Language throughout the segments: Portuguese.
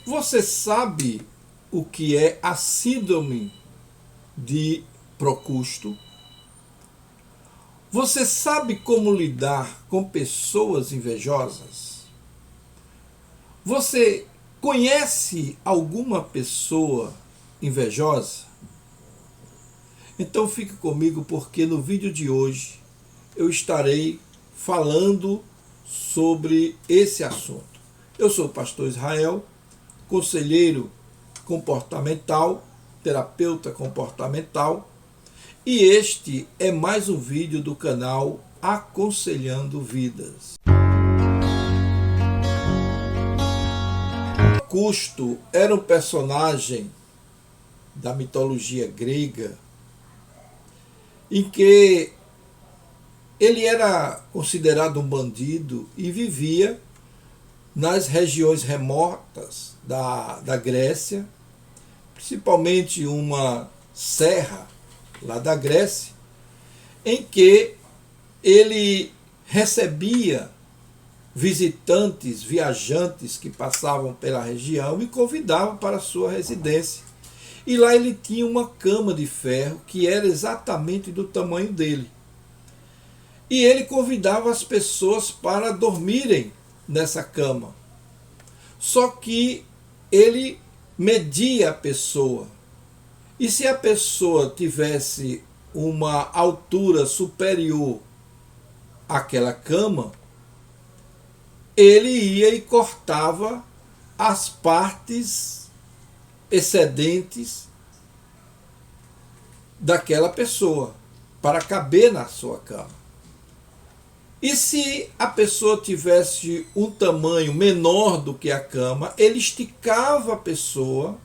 Você sabe o que é a síndrome de Procusto? Você sabe como lidar com pessoas invejosas? Você conhece alguma pessoa invejosa? Então fique comigo, porque no vídeo de hoje eu estarei falando sobre esse assunto. Eu sou o pastor Israel, conselheiro comportamental, terapeuta comportamental, e este é mais um vídeo do canal Aconselhando Vidas. Procusto era um personagem da mitologia grega em que ele era considerado um bandido e vivia nas regiões remotas da Grécia, principalmente uma serra lá da Grécia, em que ele recebia visitantes, viajantes que passavam pela região e convidava para sua residência. E lá ele tinha uma cama de ferro que era exatamente do tamanho dele. E ele convidava as pessoas para dormirem nessa cama. Só que ele media a pessoa. E se a pessoa tivesse uma altura superior àquela cama, ele ia e cortava as partes excedentes daquela pessoa para caber na sua cama. E se a pessoa tivesse um tamanho menor do que a cama, ele esticava a pessoa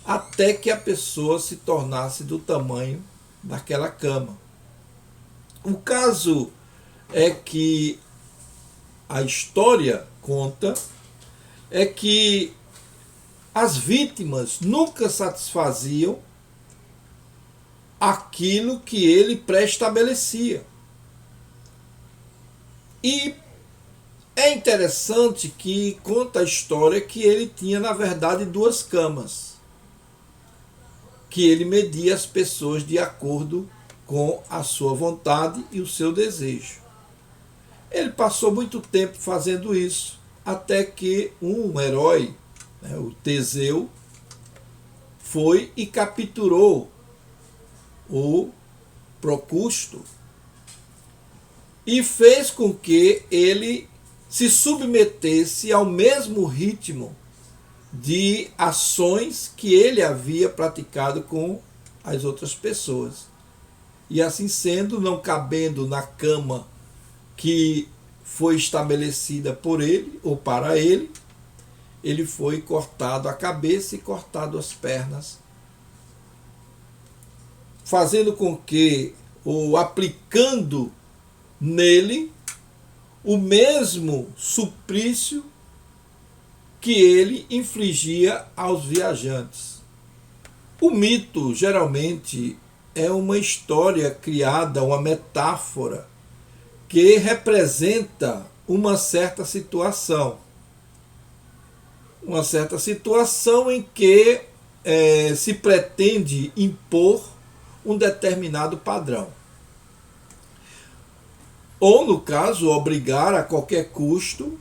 até que a pessoa se tornasse do tamanho daquela cama. O caso é que a história conta é que as vítimas nunca satisfaziam aquilo que ele pré-estabelecia. E é interessante que conta a história que ele tinha, na verdade, duas camas, que ele media as pessoas de acordo com a sua vontade e o seu desejo. Ele passou muito tempo fazendo isso, até que um herói, o Teseu, foi e capturou o Procusto e fez com que ele se submetesse ao mesmo ritmo de ações que ele havia praticado com as outras pessoas. E assim sendo, não cabendo na cama que foi estabelecida por ele ou para ele, ele foi cortado a cabeça e cortado as pernas, fazendo com que, ou aplicando nele, o mesmo suplício que ele infligia aos viajantes. O mito geralmente é uma história criada, uma metáfora que representa uma certa situação. Uma certa situação em que se pretende impor um determinado padrão. Ou, no caso, obrigar a qualquer custo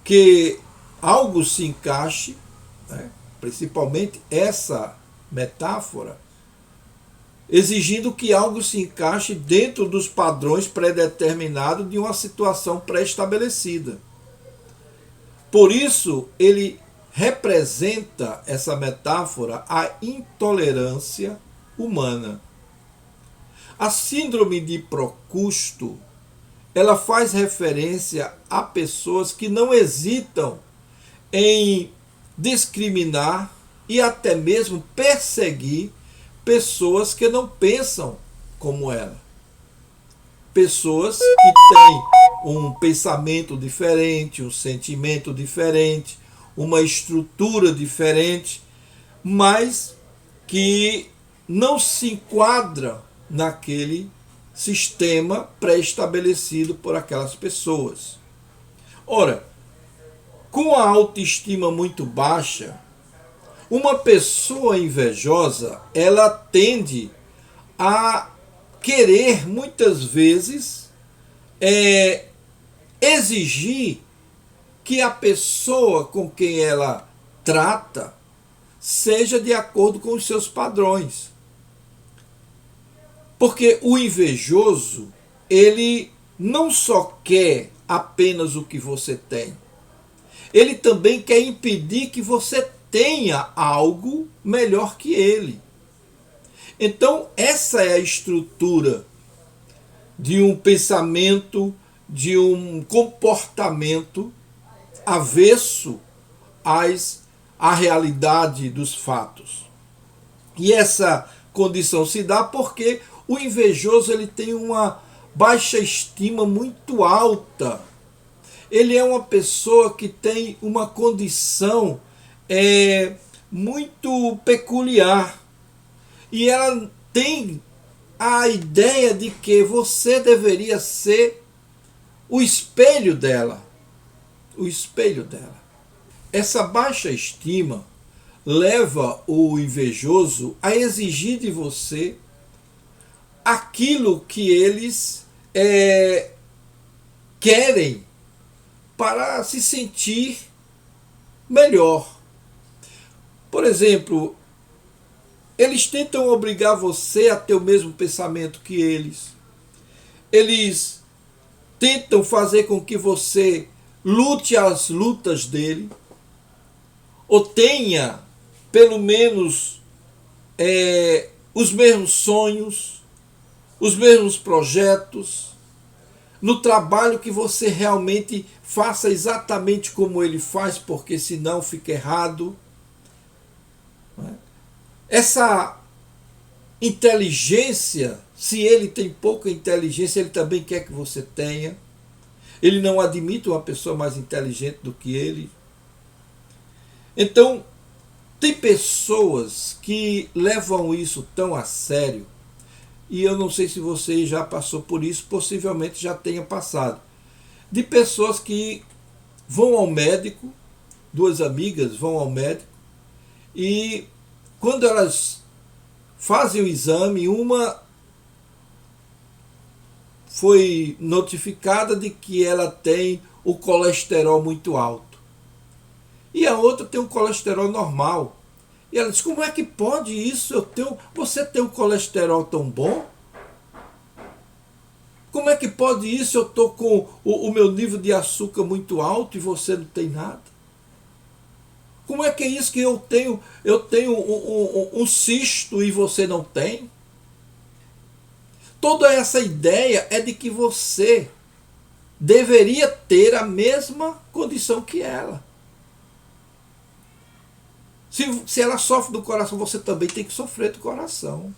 que algo se encaixe, principalmente essa metáfora, exigindo que algo se encaixe dentro dos padrões pré-determinados de uma situação pré-estabelecida. Por isso, ele representa, essa metáfora, a intolerância humana. A síndrome de Procusto, ela faz referência a pessoas que não hesitam em discriminar e até mesmo perseguir pessoas que não pensam como ela. Pessoas que têm um pensamento diferente, um sentimento diferente, uma estrutura diferente, mas que não se enquadram naquele sistema pré-estabelecido por aquelas pessoas. Ora, Com a autoestima muito baixa, uma pessoa invejosa, ela tende a querer muitas vezes exigir que a pessoa com quem ela trata seja de acordo com os seus padrões. Porque o invejoso, ele não só quer apenas o que você tem, ele também quer impedir que você tenha algo melhor que ele. Então, essa é a estrutura de um pensamento, de um comportamento avesso à realidade dos fatos. E essa condição se dá porque o invejoso ele tem uma baixa estima muito alta. Ele é uma pessoa que tem uma condição muito peculiar. E ela tem a ideia de que você deveria ser o espelho dela. O espelho dela. Essa baixa estima leva o invejoso a exigir de você aquilo que eles querem para se sentir melhor. Por exemplo, eles tentam obrigar você a ter o mesmo pensamento que eles. Eles tentam fazer com que você lute as lutas dele, ou tenha pelo menos os mesmos sonhos, os mesmos projetos, no trabalho que você realmente faça exatamente como ele faz, porque senão fica errado. Essa inteligência, se ele tem pouca inteligência, ele também quer que você tenha. Ele não admite uma pessoa mais inteligente do que ele. Então, tem pessoas que levam isso tão a sério, e eu não sei se você já passou por isso, possivelmente já tenha passado, de pessoas que vão ao médico, duas amigas vão ao médico, e quando elas fazem o exame, uma foi notificada de que ela tem o colesterol muito alto. E a outra tem um colesterol normal. E ela diz, como é que pode isso? Você tem um colesterol tão bom? Como é que pode isso? Eu estou com o meu nível de açúcar muito alto e você não tem nada? Como é que é isso que eu tenho um cisto e você não tem? Toda essa ideia é de que você deveria ter a mesma condição que ela. Se ela sofre do coração, você também tem que sofrer do coração.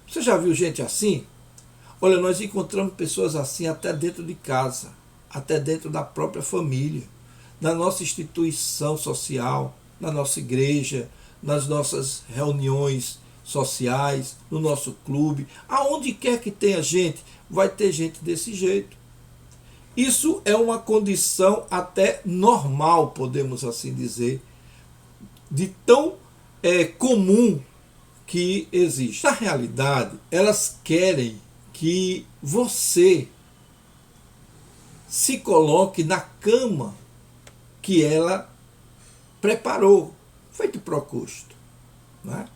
Você já viu gente assim? Olha, nós encontramos pessoas assim até dentro de casa, até dentro da própria família, na nossa instituição social, na nossa igreja, nas nossas reuniões sociais, no nosso clube, aonde quer que tenha gente, vai ter gente desse jeito. Isso é uma condição até normal, podemos assim dizer, de tão comum que existe. Na realidade, elas querem que você se coloque na cama que ela preparou, feito Procusto, né?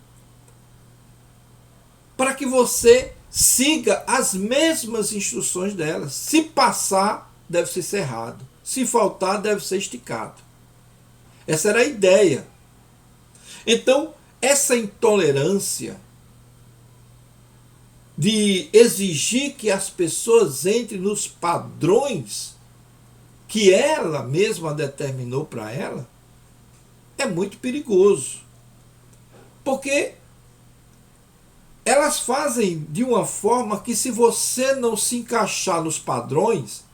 Para que você siga as mesmas instruções dela. Se passar, deve ser cerrado. Se faltar, deve ser esticado. Essa era a ideia. Então, essa intolerância de exigir que as pessoas entrem nos padrões que ela mesma determinou para ela, é muito perigoso. Porque elas fazem de uma forma que, se você não se encaixar nos padrões,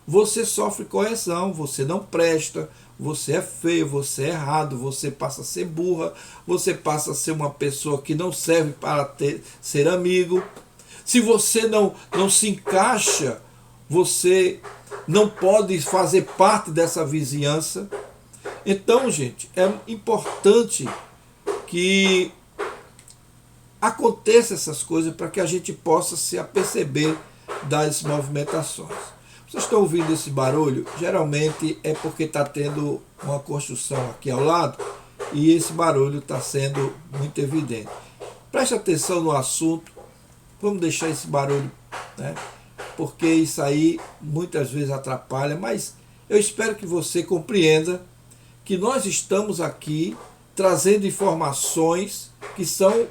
você sofre correção, você não presta, você é feio, você é errado, você passa a ser burra, você passa a ser uma pessoa que não serve para ser amigo. Se você não se encaixa, você não pode fazer parte dessa vizinhança. Então, gente, é importante que aconteça essas coisas para que a gente possa se aperceber das movimentações. Vocês estão ouvindo esse barulho? Geralmente é porque está tendo uma construção aqui ao lado e esse barulho está sendo muito evidente. Preste atenção no assunto, vamos deixar esse barulho, né? Porque isso aí muitas vezes atrapalha, mas eu espero que você compreenda que nós estamos aqui trazendo informações que são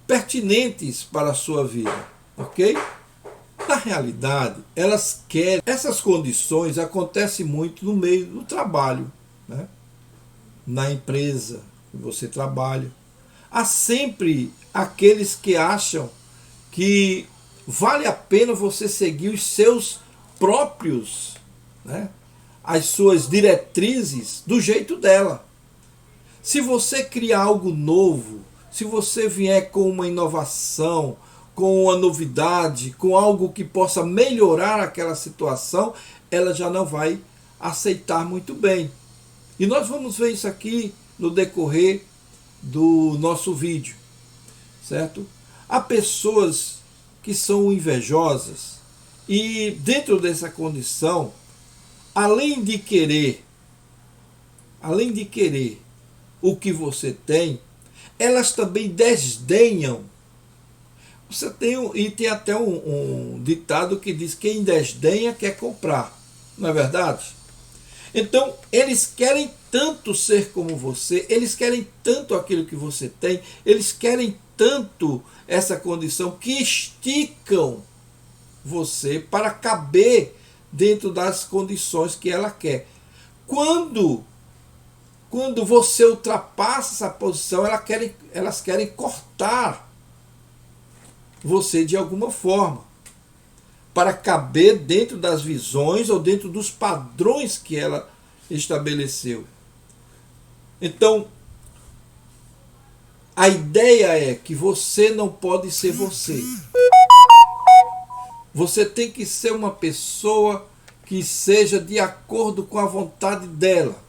pertinentes para a sua vida, ok? Na realidade, essas condições acontecem muito no meio do trabalho, né? Na empresa que você trabalha. Há sempre aqueles que acham que vale a pena você seguir os seus próprios, né? As suas diretrizes do jeito dela. Se você criar algo novo, se você vier com uma inovação, com uma novidade, com algo que possa melhorar aquela situação, ela já não vai aceitar muito bem. E nós vamos ver isso aqui no decorrer do nosso vídeo, certo? Há pessoas que são invejosas e dentro dessa condição, além de querer o que você tem, elas também desdenham. Tem até um ditado que diz: quem desdenha quer comprar, não é verdade? Então, eles querem tanto ser como você, eles querem tanto aquilo que você tem, eles querem tanto essa condição que esticam você para caber dentro das condições que ela quer. Quando você ultrapassa essa posição, elas querem cortar você de alguma forma, para caber dentro das visões ou dentro dos padrões que ela estabeleceu. Então, a ideia é que você não pode ser você. Você tem que ser uma pessoa que seja de acordo com a vontade dela.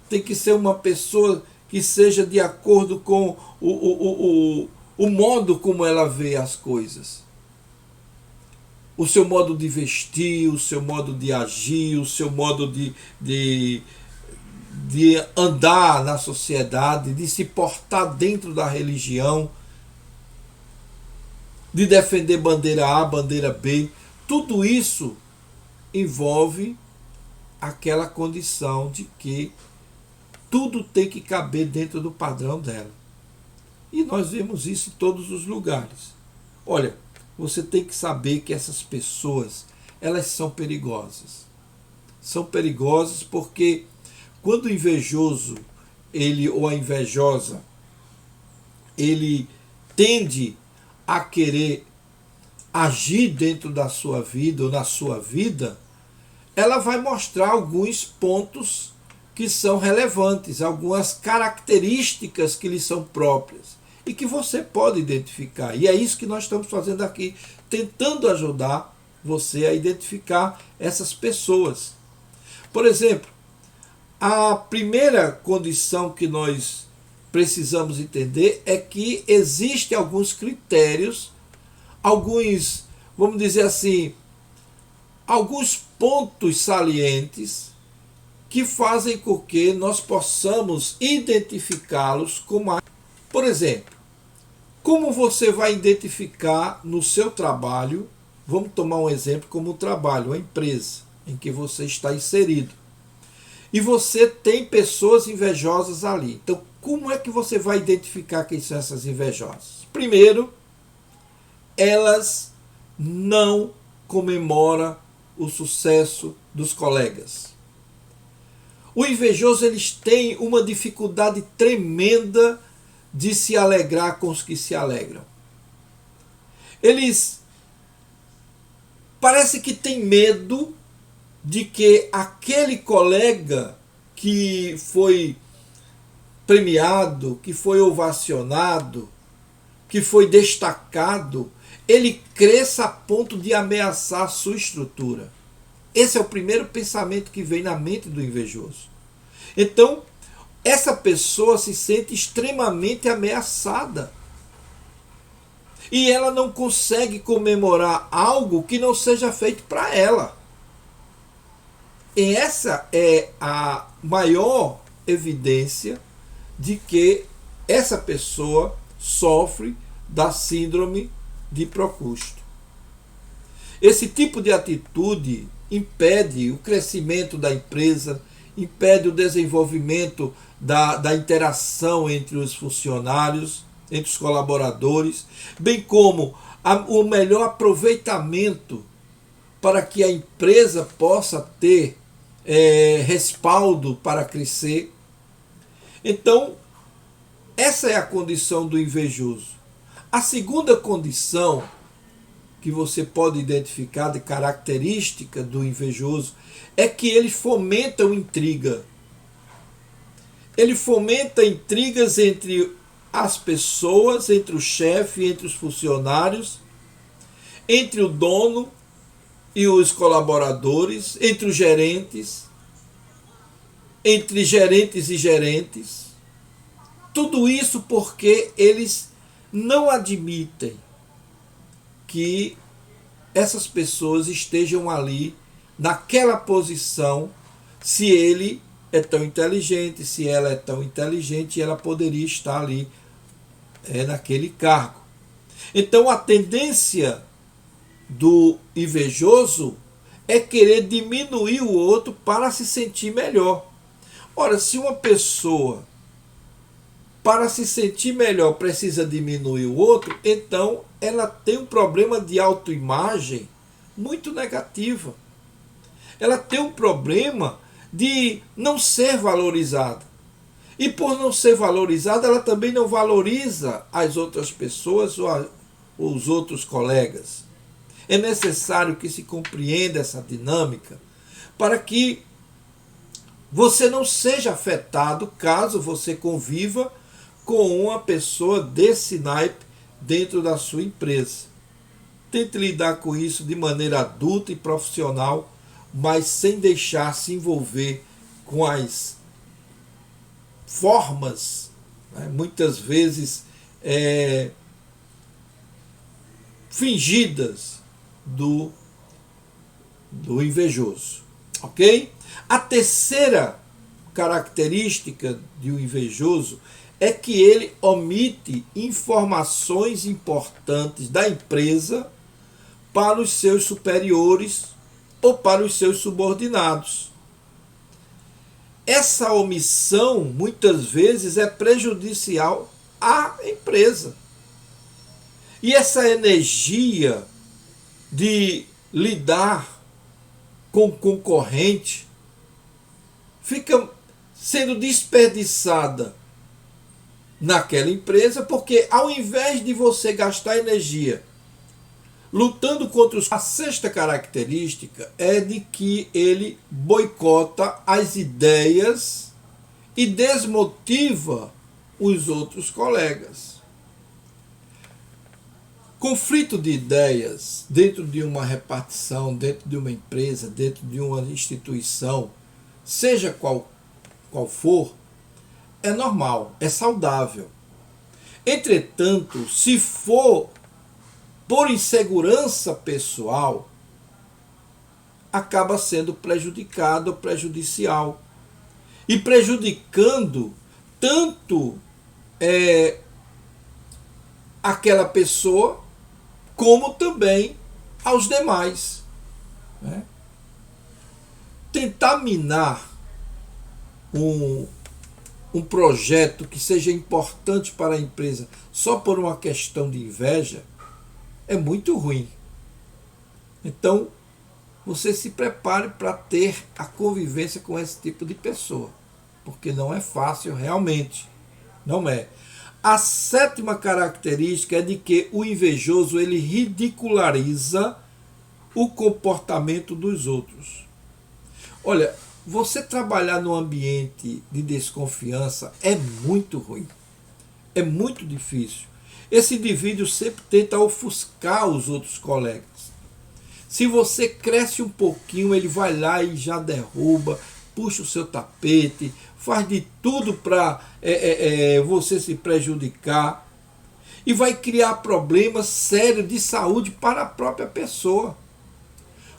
Tem que ser uma pessoa que seja de acordo com o modo como ela vê as coisas. O seu modo de vestir, o seu modo de agir, o seu modo de andar na sociedade, de se portar dentro da religião, de defender bandeira A, bandeira B. Tudo isso envolve aquela condição de que tudo tem que caber dentro do padrão dela. E nós vemos isso em todos os lugares. Olha, você tem que saber que essas pessoas, elas são perigosas. São perigosas porque quando o invejoso, ou a invejosa, ele tende a querer agir dentro da sua vida ou na sua vida, ela vai mostrar alguns pontos que são relevantes, algumas características que lhe são próprias e que você pode identificar. E é isso que nós estamos fazendo aqui, tentando ajudar você a identificar essas pessoas. Por exemplo, a primeira condição que nós precisamos entender é que existem alguns critérios, vamos dizer assim, alguns pontos salientes que fazem com que nós possamos identificá-los como... Por exemplo, como você vai identificar no seu trabalho, vamos tomar um exemplo como o trabalho, a empresa em que você está inserido. E você tem pessoas invejosas ali. Então, como é que você vai identificar quem são essas invejosas? Primeiro, elas não comemoram o sucesso dos colegas. O invejoso, eles têm uma dificuldade tremenda de se alegrar com os que se alegram. Eles parece que têm medo de que aquele colega que foi premiado, que foi ovacionado, que foi destacado, ele cresça a ponto de ameaçar a sua estrutura. Esse é o primeiro pensamento que vem na mente do invejoso. Então, essa pessoa se sente extremamente ameaçada. E ela não consegue comemorar algo que não seja feito para ela. E essa é a maior evidência de que essa pessoa sofre da síndrome de Procusto. Esse tipo de atitude impede o crescimento da empresa, impede o desenvolvimento da interação entre os funcionários, entre os colaboradores, bem como o melhor aproveitamento para que a empresa possa ter respaldo para crescer. Então, essa é a condição do invejoso. A segunda condição que você pode identificar de característica do invejoso é que ele fomenta uma intriga. Ele fomenta intrigas entre as pessoas, entre o chefe, entre os funcionários, entre o dono e os colaboradores, entre os gerentes, entre gerentes e gerentes. Tudo isso porque eles não admitem que essas pessoas estejam ali naquela posição, se ele é tão inteligente, se ela é tão inteligente, ela poderia estar ali naquele cargo. Então a tendência do invejoso é querer diminuir o outro para se sentir melhor. Ora, se uma pessoa para se sentir melhor precisa diminuir o outro, então ela tem um problema de autoimagem muito negativa. Ela tem um problema de não ser valorizada. E por não ser valorizada, ela também não valoriza as outras pessoas ou os outros colegas. É necessário que se compreenda essa dinâmica para que você não seja afetado caso você conviva com uma pessoa desse naipe dentro da sua empresa. Tente lidar com isso de maneira adulta e profissional, mas sem deixar se envolver com as formas, muitas vezes fingidas do invejoso. Ok? A terceira característica de um invejoso é que ele omite informações importantes da empresa para os seus superiores ou para os seus subordinados. Essa omissão muitas vezes é prejudicial à empresa. E essa energia de lidar com o concorrente fica sendo desperdiçada naquela empresa, porque ao invés de você gastar energia lutando contra os... A sexta característica é de que ele boicota as ideias e desmotiva os outros colegas. Conflito de ideias dentro de uma repartição, dentro de uma empresa, dentro de uma instituição, seja qual for, é normal, é saudável. Entretanto, se for por insegurança pessoal, acaba sendo prejudicado ou prejudicial. E prejudicando tanto aquela pessoa, como também aos demais. Né? Tentar minar um projeto que seja importante para a empresa só por uma questão de inveja é muito ruim. Então, você se prepare para ter a convivência com esse tipo de pessoa, porque não é fácil realmente. Não é. A sétima característica é de que o invejoso ele ridiculariza o comportamento dos outros. Olha, você trabalhar num ambiente de desconfiança é muito ruim. É muito difícil. Esse indivíduo sempre tenta ofuscar os outros colegas. Se você cresce um pouquinho, ele vai lá e já derruba, puxa o seu tapete, faz de tudo para você se prejudicar e vai criar problemas sérios de saúde para a própria pessoa.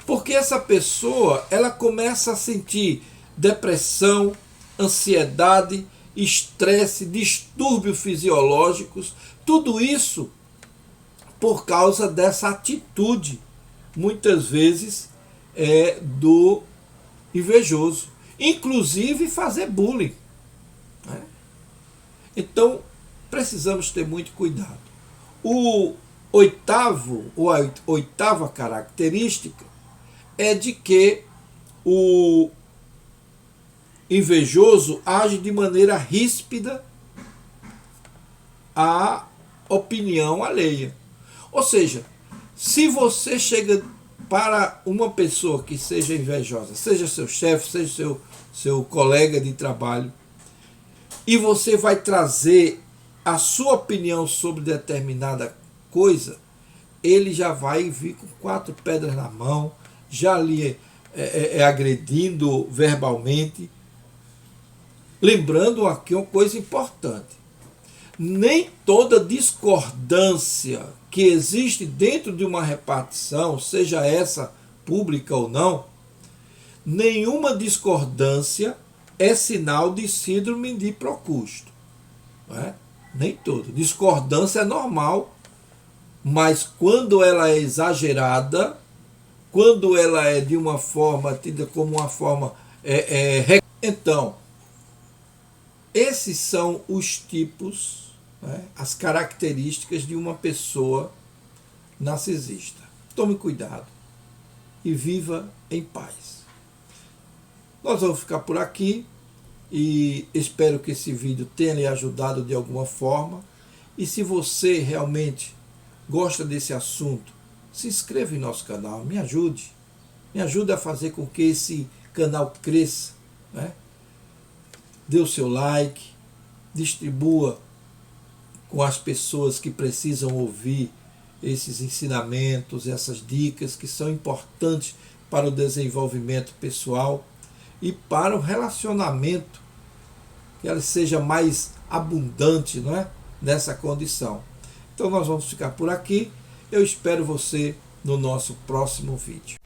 Porque essa pessoa, ela começa a sentir depressão, ansiedade, estresse, distúrbios fisiológicos, tudo isso por causa dessa atitude, muitas vezes, do invejoso. Inclusive fazer bullying. Né? Então, precisamos ter muito cuidado. A oitava característica é de que o invejoso age de maneira ríspida à opinião alheia. Ou seja, se você chega para uma pessoa que seja invejosa, seja seu chefe, seja seu colega de trabalho, e você vai trazer a sua opinião sobre determinada coisa, ele já vai vir com 4 pedras na mão, já lhe agredindo verbalmente. Lembrando aqui uma coisa importante: nem toda discordância que existe dentro de uma repartição, seja essa pública ou não, nenhuma discordância é sinal de síndrome de Procusto. Não é? Nem toda. Discordância é normal, mas quando ela é exagerada, quando ela é de uma forma tida como uma forma então, esses são os tipos, né, as características de uma pessoa narcisista. Tome cuidado e viva em paz. Nós vamos ficar por aqui e espero que esse vídeo tenha lhe ajudado de alguma forma. E se você realmente gosta desse assunto, se inscreva em nosso canal, me ajude a fazer com que esse canal cresça, né? Dê o seu like, distribua com as pessoas que precisam ouvir esses ensinamentos, essas dicas que são importantes para o desenvolvimento pessoal e para o relacionamento, que ela seja mais abundante, não é? Nessa condição. Então nós vamos ficar por aqui. Eu espero você no nosso próximo vídeo.